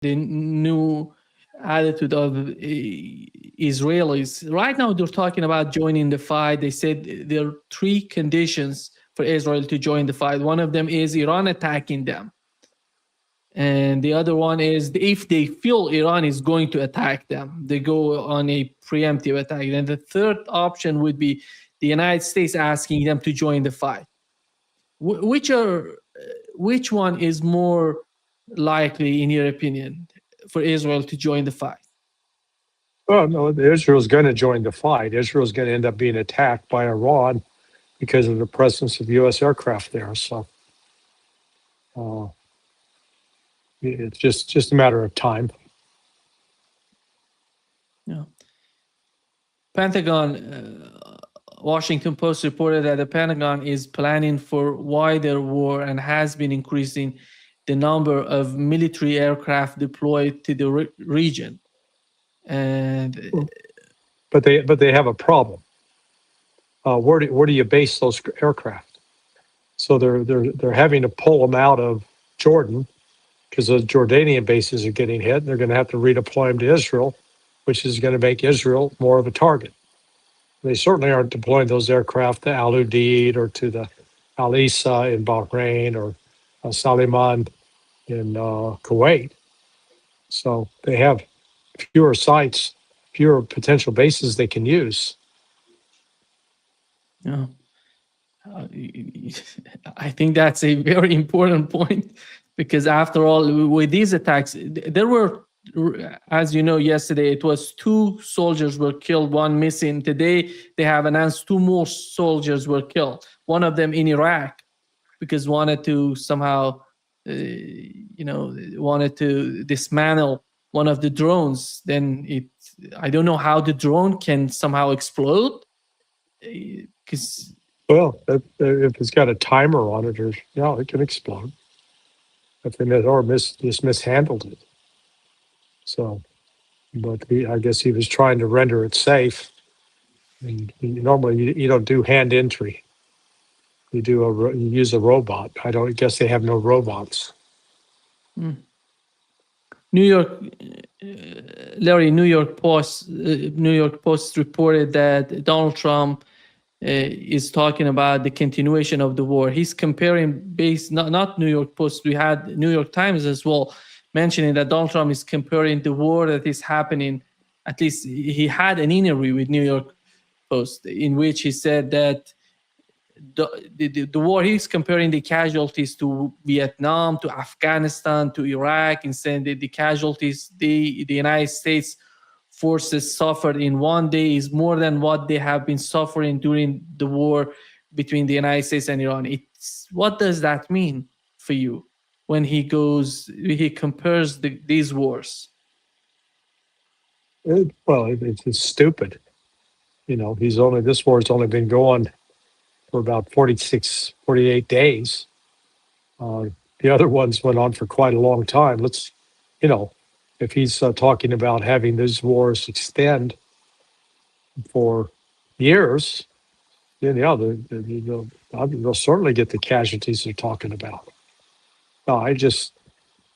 the new attitude of Israelis. Right now, they're talking about joining the fight. They said there are three conditions for Israel to join the fight. One of them is Iran attacking them. And the other one is if they feel Iran is going to attack them, they go on a preemptive attack. And the third option would be the United States asking them to join the fight. Which one is more likely, in your opinion, for Israel to join the fight? Well, no, Israel's going to join the fight. Israel's going to end up being attacked by Iran because of the presence of U.S. aircraft there. So it's just a matter of time. Yeah. Pentagon, Washington Post reported that the Pentagon is planning for wider war and has been increasing the number of military aircraft deployed to the region. And but they have a problem. Where do you base those aircraft? So they're having to pull them out of Jordan because the Jordanian bases are getting hit. And they're going to have to redeploy them to Israel, which is going to make Israel more of a target. They certainly aren't deploying those aircraft to Al Udeid or to the Al Isa in Bahrain or Salman in Kuwait. So they have fewer sites, fewer potential bases they can use. Yeah. I think that's a very important point because after all, with these attacks, there were, as you know, yesterday it was 2 soldiers were killed, 1 missing. Today they have announced 2 more soldiers were killed. One of them in Iraq because wanted to somehow, wanted to dismantle one of the drones. Then I don't know how the drone can somehow explode. Because if it's got a timer on it, or it can explode. If they just mishandled it. So, but I guess he was trying to render it safe. And normally you don't do hand entry. You use a robot. I guess they have no robots. New York, Larry, New York Post reported that Donald Trump is talking about the continuation of the war. He's comparing not New York Post. We had New York Times as well mentioning that Donald Trump is comparing the war that is happening. At least he had an interview with New York Post in which he said that the war, he's comparing the casualties to Vietnam, to Afghanistan, to Iraq, and saying that the casualties the United States forces suffered in one day is more than what they have been suffering during the war between the United States and Iran. What does that mean for you when he compares these wars? It's stupid. This war's only been going for about 46, 48 days. The other ones went on for quite a long time. If he's talking about having these wars extend for years, then they'll certainly get the casualties they're talking about. No, it's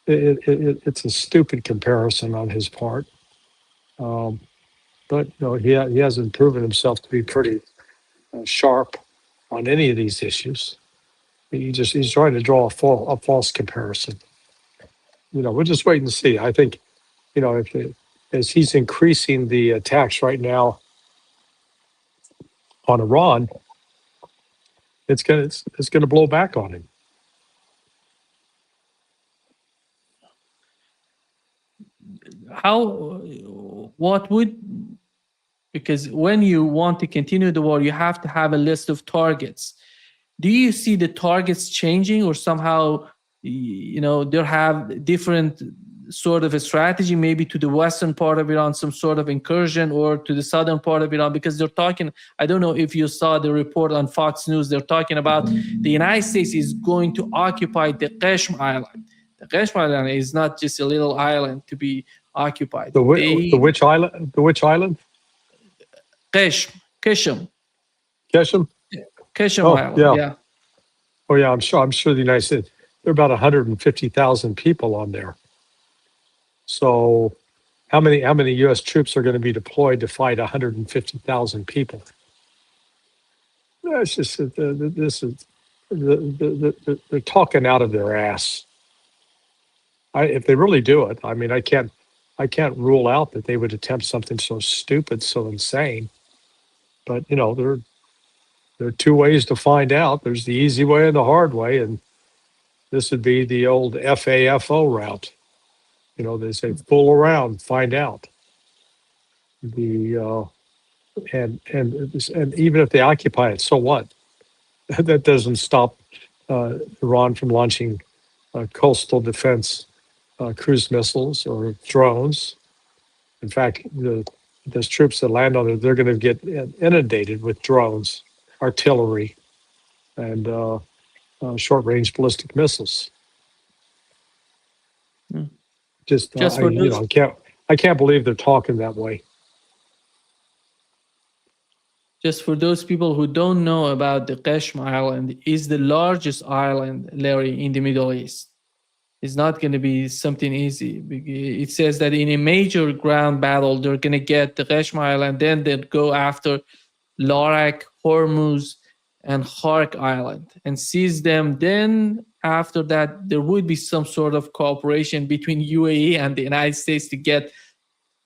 a stupid comparison on his part. But he hasn't proven himself to be pretty sharp on any of these issues. He's trying to draw a false comparison. We'll just wait and see. I think, as he's increasing the attacks right now on Iran, it's gonna blow back on him. Because when you want to continue the war, you have to have a list of targets. Do you see the targets changing, or somehow, there have different sort of a strategy, maybe to the western part of Iran, some sort of incursion, or to the southern part of Iran? Because they're talking, I don't know if you saw the report on Fox News, they're talking about the United States is going to occupy the Qeshm Island. The Qeshm Island is not just a little island to be occupied. The which island? The which island? Qeshm. Qeshm? Qeshm Island, yeah. Oh, yeah, I'm sure the United States, there are about 150,000 people on there. So how many U.S. troops are going to be deployed to fight 150,000 people? That's just this is they're talking out of their ass. If they really do it, I mean, I can't rule out that they would attempt something so stupid, so insane. But there are two ways to find out. There's the easy way and the hard way, and this would be the old FAFO route. They say fool around, find out. The and even if they occupy it, so what? That doesn't stop Iran from launching coastal defense cruise missiles or drones. In fact, those troops that land on it, they're going to get inundated with drones, artillery, and short-range ballistic missiles. Hmm. Just Just for those I can't believe they're talking that way. Just for those people who don't know about the Qeshm Island, is the largest island, Larry, in the Middle East. It's not going to be something easy. It says that in a major ground battle, they're going to get the Qeshm Island, then they'll go after Larak, Hormuz, and Khark Island and seize them. Then after that, there would be some sort of cooperation between UAE and the United States to get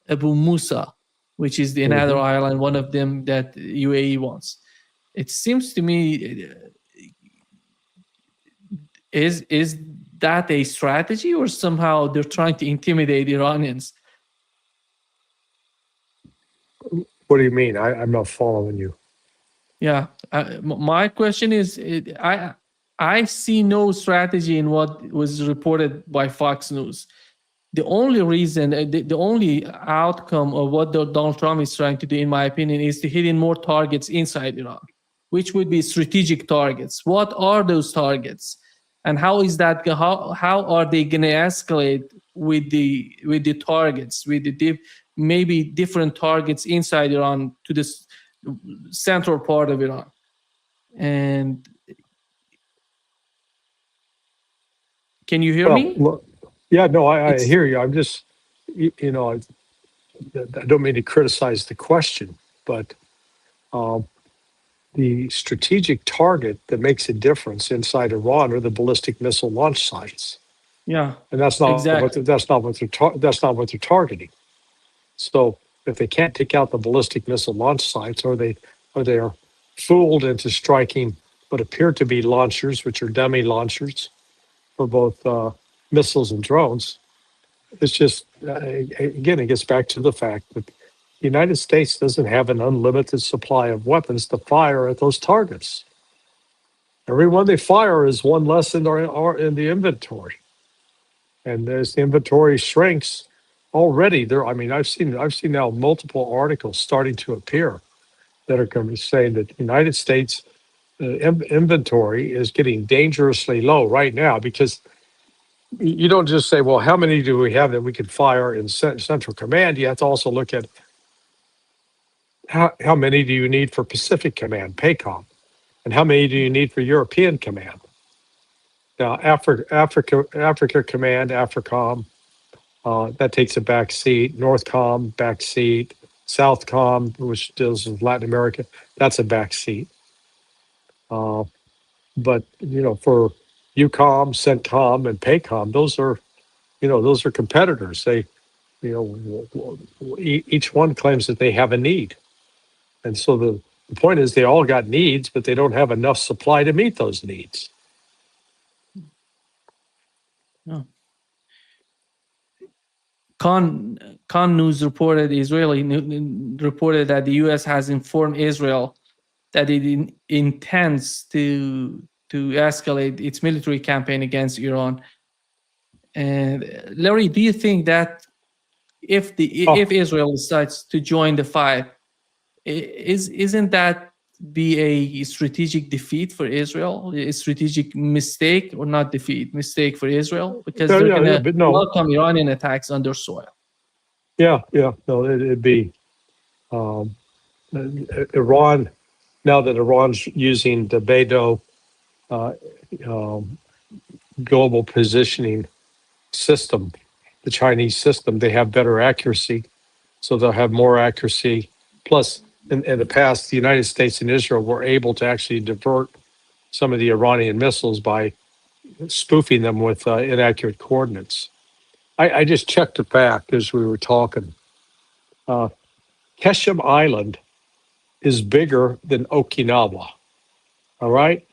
Abu Musa, which is the another Mhm. island, one of them that UAE wants. It seems to me, is that a strategy, or somehow they're trying to intimidate Iranians? What do you mean? I'm not following you. Yeah, my question is, I see no strategy in what was reported by Fox News. The only reason, the only outcome of what Donald Trump is trying to do, in my opinion, is to hit in more targets inside Iran, which would be strategic targets. What are those targets, and how is that? How are they going to escalate with the targets, with the maybe different targets inside Iran to this central part of Iran? And can you hear Well, me? look, yeah, no, I It's hear you. I'm just, I don't mean to criticize the question, but um, the strategic target that makes a difference inside Iran are the ballistic missile launch sites, yeah, and exactly. that's not what they're targeting. So if they can't take out the ballistic missile launch sites, or they are fooled into striking what appear to be launchers, which are dummy launchers for both missiles and drones, it's just again, it gets back to the fact that the United States doesn't have an unlimited supply of weapons to fire at those targets. Every one they fire is one less in in the inventory, and as the inventory shrinks, already there. I mean, I've seen now multiple articles starting to appear that are going to say that the United States inventory is getting dangerously low right now, because you don't just say, well, how many do we have that we could fire in Central Command? You have to also look at how many do you need for Pacific Command, PACOM, and how many do you need for European Command? Now, Africa Command, AFRICOM, that takes a back seat. NORTHCOM, back seat. SOUTHCOM, which deals with Latin America, that's a back seat. But for UCOM, CENTCOM, and PACOM, those are competitors. Each one claims that they have a need. And so the point is they all got needs, but they don't have enough supply to meet those needs. No. Khan News reported, reported that the U.S. has informed Israel that it intends to escalate its military campaign against Iran. And Larry, do you think that if Oh, Israel decides to join the fight, isn't that be a strategic defeat for Israel, a strategic mistake, or not defeat, mistake for Israel, because yeah, they're yeah, going yeah, to but no, welcome Iranian attacks on their soil? yeah, no, it'd be um, Iran. Now that Iran's using the Beidou uh, um, global positioning system, the Chinese system. They have better accuracy, so they'll have more accuracy. Plus, in the past, the United States and Israel were able to actually divert some of the Iranian missiles by spoofing them with inaccurate coordinates. I just checked it back as we were talking. Uh, Keshem Island is bigger than Okinawa. All right?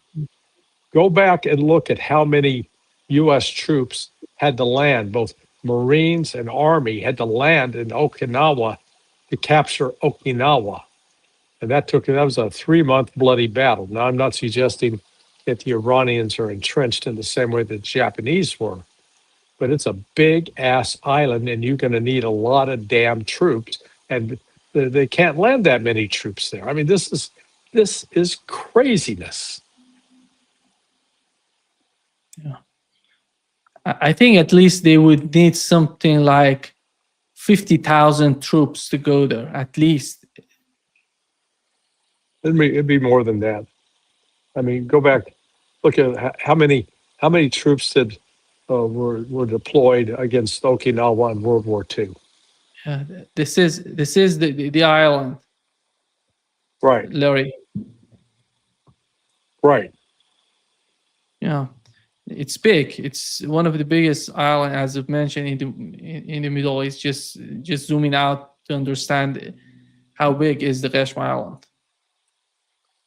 Go back and look at how many U.S. troops had to land, both Marines and Army had to land in Okinawa to capture Okinawa. And that was a 3-month bloody battle. Now, I'm not suggesting that the Iranians are entrenched in the same way the Japanese were, but it's a big ass island and you're going to need a lot of damn troops. And they can't land that many troops there. I mean, this is craziness. Yeah. I think at least they would need something like 50,000 troops to go there, at least. It'd be more than that. I mean, go back, look at how many troops were deployed against Okinawa in World War II. Yeah, this is the island, Right, Larry. right. Yeah, it's big. It's one of the biggest island, as I've mentioned, in the Middle East. Just zooming out to understand how big is the Reshma Island.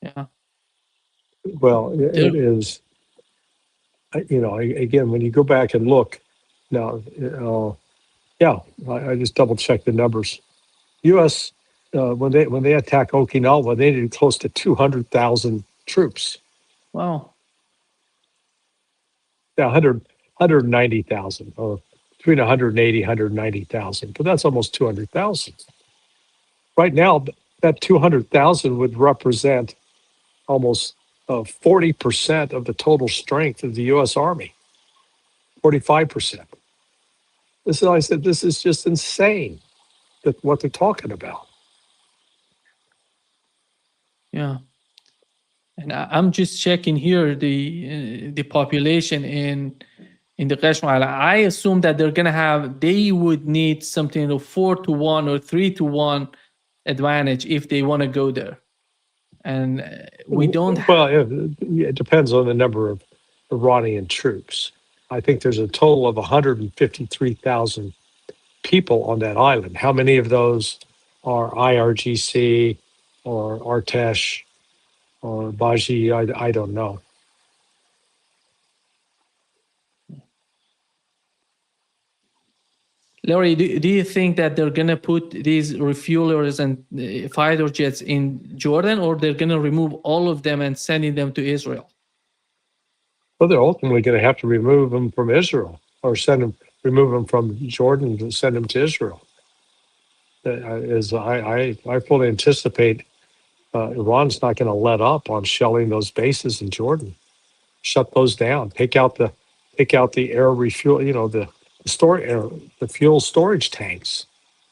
Yeah. Well, it is. You know, again, when you go back and look now, yeah, I just double checked the numbers. U.S. When they attack Okinawa, they needed close to 200,000 troops. Wow. Yeah, 190,000, or between 180, 190,000, but that's almost 200,000. Right now, that 200,000 would represent almost 40% of the total strength of the U.S. Army, 45%. I said, this is just insane that what they're talking about. Yeah. And I'm just checking here the population in the Reshma Island. I assume that they would need something of 4-1 or 3-1 advantage if they want to go there. And we don't. Well, it depends on the number of Iranian troops. I think there's a total of 153,000 people on that island. How many of those are IRGC or Artesh or Baji? I don't know. Larry, do you think that they're going to put these refuelers and fighter jets in Jordan, or they're going to remove all of them and sending them to Israel? Well, they're ultimately going to have to remove them from Israel or remove them from Jordan and send them to Israel. I fully anticipate Iran's not going to let up on shelling those bases in Jordan. Shut those down. Take out the air refuel. You know, the fuel storage tanks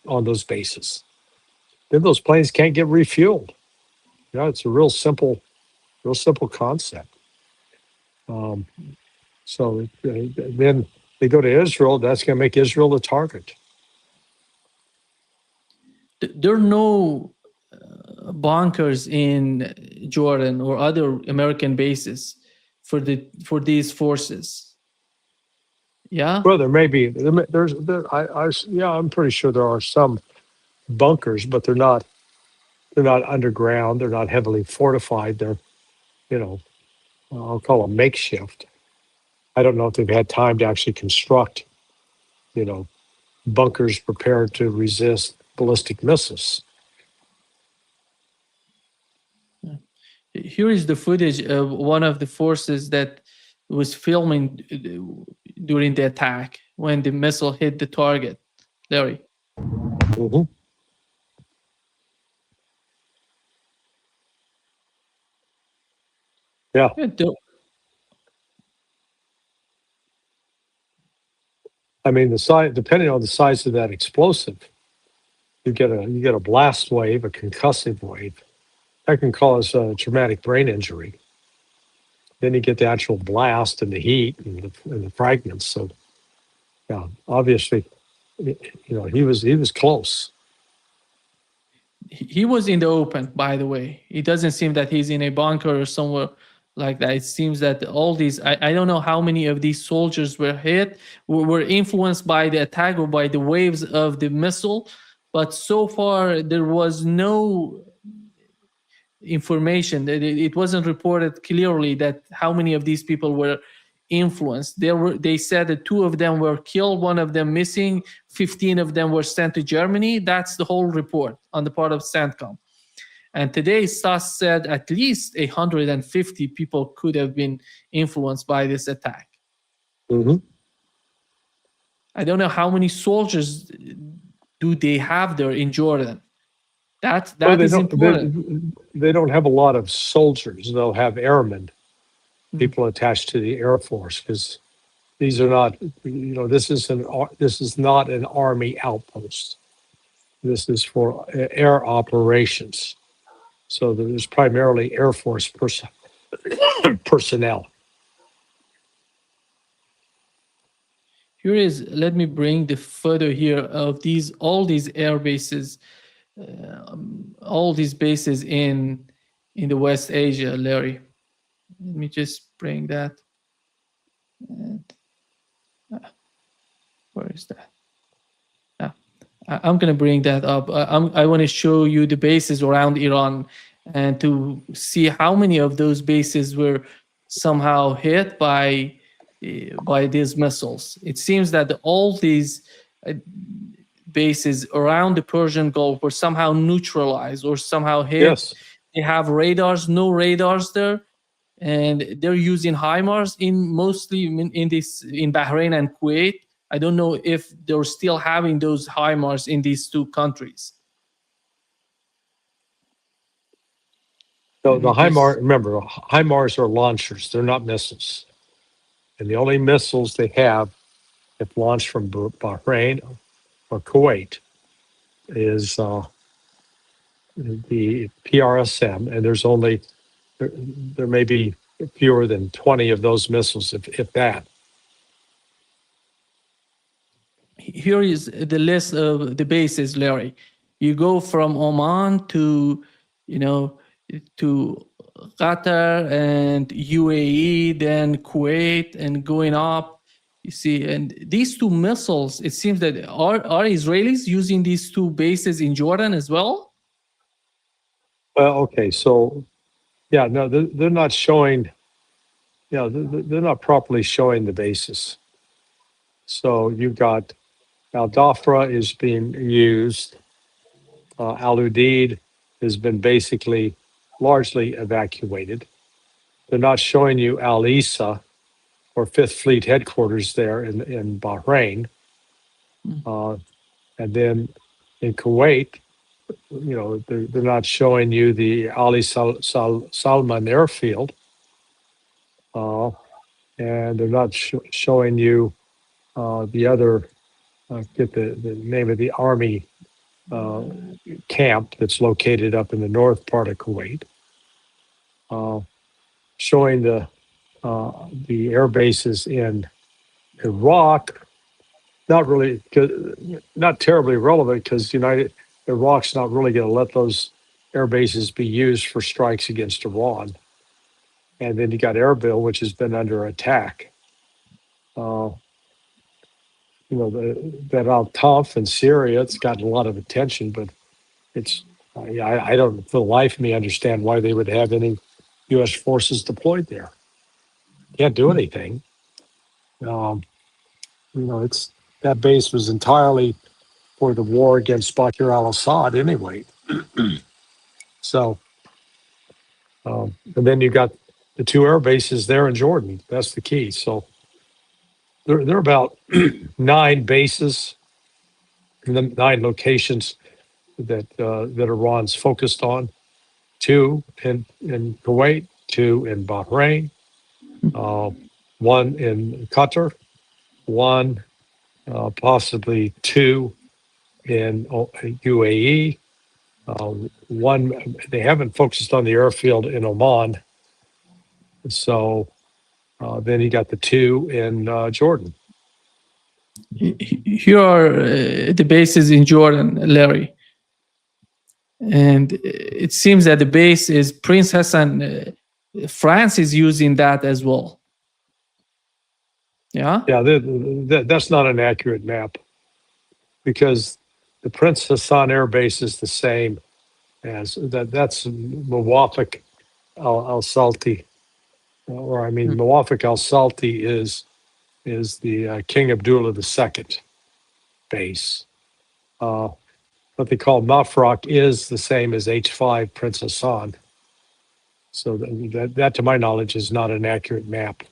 on those bases. Then those planes can't get refueled. You know, it's a real simple concept. So then they go to Israel. That's going to make Israel the target. There are no bunkers in Jordan or other American bases for these forces. Yeah. Well, there may be. I'm pretty sure there are some bunkers, but they're not underground. They're not heavily fortified. They're, you know, I'll call them makeshift. I don't know if they've had time to actually construct, you know, bunkers prepared to resist ballistic missiles. Here is the footage of one of the forces that was filming during the attack when the missile hit the target. Larry. Mm-hmm. Yeah. I mean, the size, depending on the size of that explosive, you get a blast wave, a concussive wave, that can cause a traumatic brain injury. Then you get the actual blast and the heat and the fragments. So, yeah, obviously, he was close. He was in the open, by the way. It doesn't seem that he's in a bunker or somewhere like that. It seems that all these, I don't know how many of these soldiers were hit, were influenced by the attack or by the waves of the missile. But so far, there was no information that it wasn't reported clearly that how many of these people were influenced. They said that 2 of them were killed, 1 of them missing, 15 of them were sent to Germany. That's the whole report on the part of CENTCOM. And today SAS said at least 150 people could have been influenced by this attack. Mm-hmm. I don't know how many soldiers do they have there in Jordan. That is important. They don't have a lot of soldiers. They'll have airmen, people attached to the Air Force, because these are not, this is not an army outpost. This is for air operations. So there's primarily Air Force personnel. Here is, let me bring the photo here of all these air bases, all these bases in the West Asia, Larry. Let me just bring that. And, where is that? I'm going to bring that up. I want to show you the bases around Iran and to see how many of those bases were somehow hit by these missiles. It seems that all these bases around the Persian Gulf were somehow neutralized or somehow hit. Yes. They have radars, no radars there, and they're using HIMARS mostly in Bahrain and Kuwait. I don't know if they're still having those HIMARS in these 2 countries. So the HIMARS, remember, HIMARS are launchers. They're not missiles. And the only missiles they have, if launched from Bahrain or Kuwait, is the PRSM. And there's only, there may be fewer than 20 of those missiles, if that. Here is the list of the bases, Larry. You go from Oman to, to Qatar and UAE, then Kuwait, and going up. You see, and these 2 missiles, it seems that are Israelis using these 2 bases in Jordan as well? Well, okay, so yeah, no, they're not showing. Yeah, they're not properly showing the bases. So you've got Al Dhafra is being used. Al Udeid has been basically largely evacuated. They're not showing you Al Isa or Fifth Fleet headquarters there in Bahrain. And then in Kuwait, they're not showing you the Ali Salman airfield. And they're not showing you the other, get the name of the army camp that's located up in the north part of Kuwait. Showing the air bases in Iraq, not terribly relevant, because Iraq's not really going to let those air bases be used for strikes against Iran. And then you got Erbil, which has been under attack. That Al-Tanf in Syria, it's gotten a lot of attention, but it's, I don't, for the life of me, understand why they would have any U.S. forces deployed there. Can't do anything. It's, that base was entirely for the war against Bashar al-Assad anyway. So, and then you got the 2 air bases there in Jordan. That's the key. So there are about 9 bases, 9 locations that Iran's focused on. 2 in Kuwait, 2 in Bahrain, 1 in Qatar, 1, possibly 2 in UAE. 1, they haven't focused on the airfield in Oman. So then you got the 2 in Jordan. Here are the bases in Jordan, Larry. And it seems that the base is Prince Hassan. France is using that as well. Yeah? Yeah, that's not an accurate map because the Prince Hassan Air Base is the same as that. That's Muwafiq al Salti, or I mean, Muwafiq al Salti is the King Abdullah II base. What they call Mafraq is the same as H5 Prince Hassan. So that to my knowledge is not an accurate map.